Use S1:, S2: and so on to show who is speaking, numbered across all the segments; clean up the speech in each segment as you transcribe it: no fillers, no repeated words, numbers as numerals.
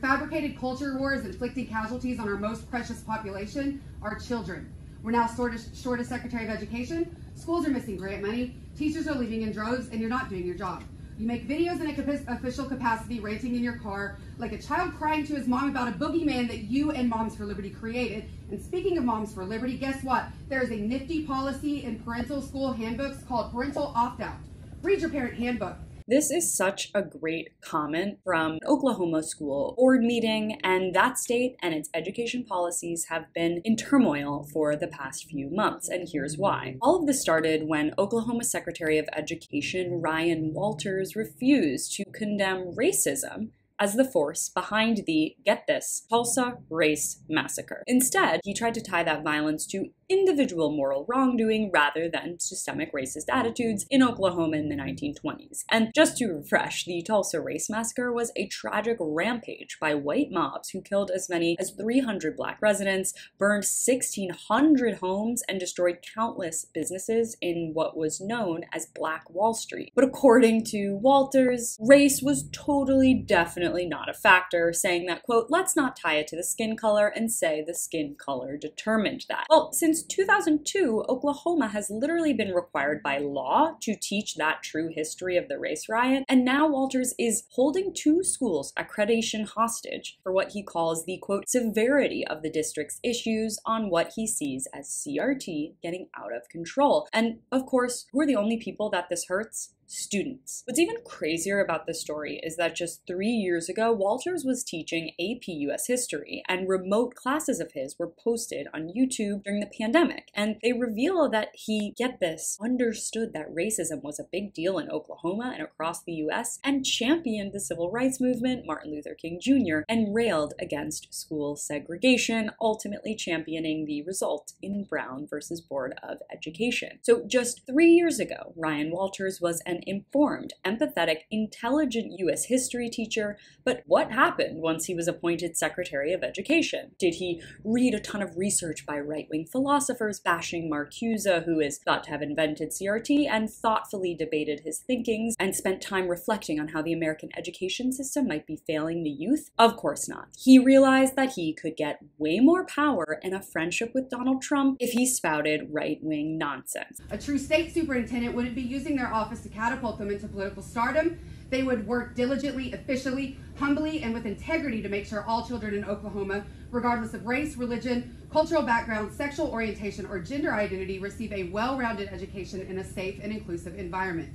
S1: Fabricated culture wars inflicting casualties on our most precious population, our children. We're now short a Secretary of Education, schools are missing grant money, teachers are leaving in droves, and you're not doing your job. You make videos in an official capacity, ranting in your car, like a child crying to his mom about a boogeyman that you and Moms for Liberty created. And speaking of Moms for Liberty, guess what? There is a nifty policy in parental school handbooks called Parental Opt-Out. Read your parent handbook.
S2: This is such a great comment from an Oklahoma school board meeting, and that state and its education policies have been in turmoil for the past few months, and here's why. All of this started when Oklahoma Secretary of Education Ryan Walters refused to condemn racism as the force behind the, get this, Tulsa race massacre. Instead, he tried to tie that violence to individual moral wrongdoing rather than systemic racist attitudes in Oklahoma in the 1920s. And just to refresh, the Tulsa race massacre was a tragic rampage by white mobs who killed as many as 300 black residents, burned 1,600 homes, and destroyed countless businesses in what was known as Black Wall Street. But according to Walters, race was definitely not a factor, saying that, quote, let's not tie it to the skin color and say the skin color determined that. Well, since 2002, Oklahoma has literally been required by law to teach that true history of the race riot, and now Walters is holding two schools' accreditation hostage for what he calls the, quote, severity of the district's issues on what he sees as CRT getting out of control. And of course, who are the only people that this hurts? Students. What's even crazier about this story is that just 3 years ago, Walters was teaching AP US history, and remote classes of his were posted on YouTube during the pandemic. And they reveal that he, get this, understood that racism was a big deal in Oklahoma and across the US, and championed the civil rights movement, Martin Luther King Jr., and railed against school segregation, ultimately championing the result in Brown versus Board of Education. So just 3 years ago, Ryan Walters was an informed, empathetic, intelligent US history teacher, but what happened once he was appointed Secretary of Education? Did he read a ton of research by right-wing philosophers bashing Marcuse, who is thought to have invented CRT, and thoughtfully debated his thinkings and spent time reflecting on how the American education system might be failing the youth? Of course not. He realized that he could get way more power and a friendship with Donald Trump if he spouted right-wing nonsense.
S1: A true state superintendent wouldn't be using their office to catapult them into political stardom. They would work diligently, efficiently, humbly, and with integrity to make sure all children in Oklahoma, regardless of race, religion, cultural background, sexual orientation, or gender identity, receive a well-rounded education in a safe and inclusive environment.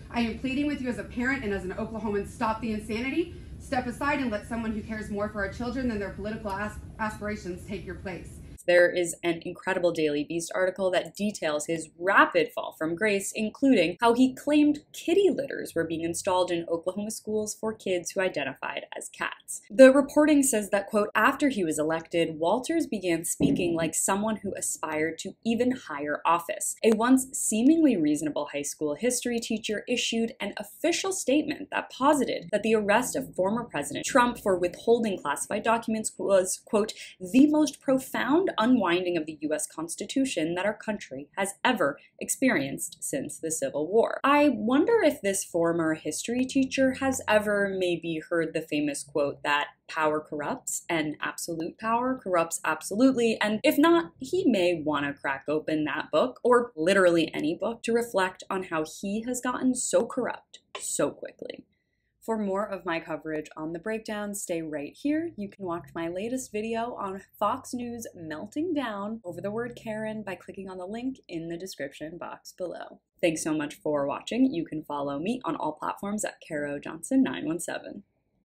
S1: I am pleading with you as a parent and as an Oklahoman, stop the insanity, step aside and let someone who cares more for our children than their political aspirations take your place.
S2: There is an incredible Daily Beast article that details his rapid fall from grace, including how he claimed kitty litters were being installed in Oklahoma schools for kids who identified as cats. The reporting says that, quote, after he was elected, Walters began speaking like someone who aspired to even higher office. A once seemingly reasonable high school history teacher issued an official statement that posited that the arrest of former President Trump for withholding classified documents was, quote, the most profound unwinding of the US Constitution that our country has ever experienced since the Civil War. I wonder if this former history teacher has ever maybe heard the famous quote that power corrupts and absolute power corrupts absolutely, and if not, he may want to crack open that book, or literally any book, to reflect on how he has gotten so corrupt so quickly. For more of my coverage on The Breakdown, stay right here. You can watch my latest video on Fox News melting down over the word Karen by clicking on the link in the description box below. Thanks so much for watching. You can follow me on all platforms at CaroJohnson917.